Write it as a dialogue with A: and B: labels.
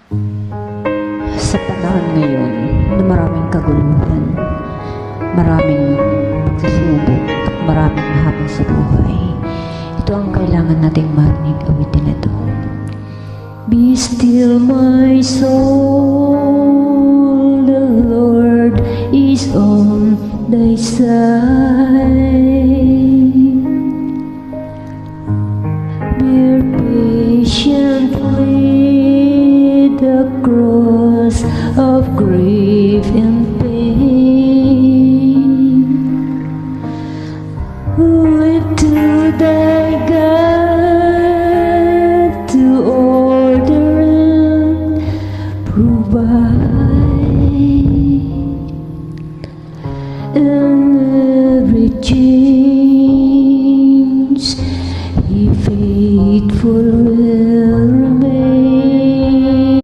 A: Sa panahon ngayon na maraming kaguluhan, maraming pagsusubok, maraming hamon sa buhay, ito ang kailangan nating marinig, awitin na ito. Be still my soul, the Lord is on thy side. Bear patiently the cross of grief and pain. Look to thy God to order and provide.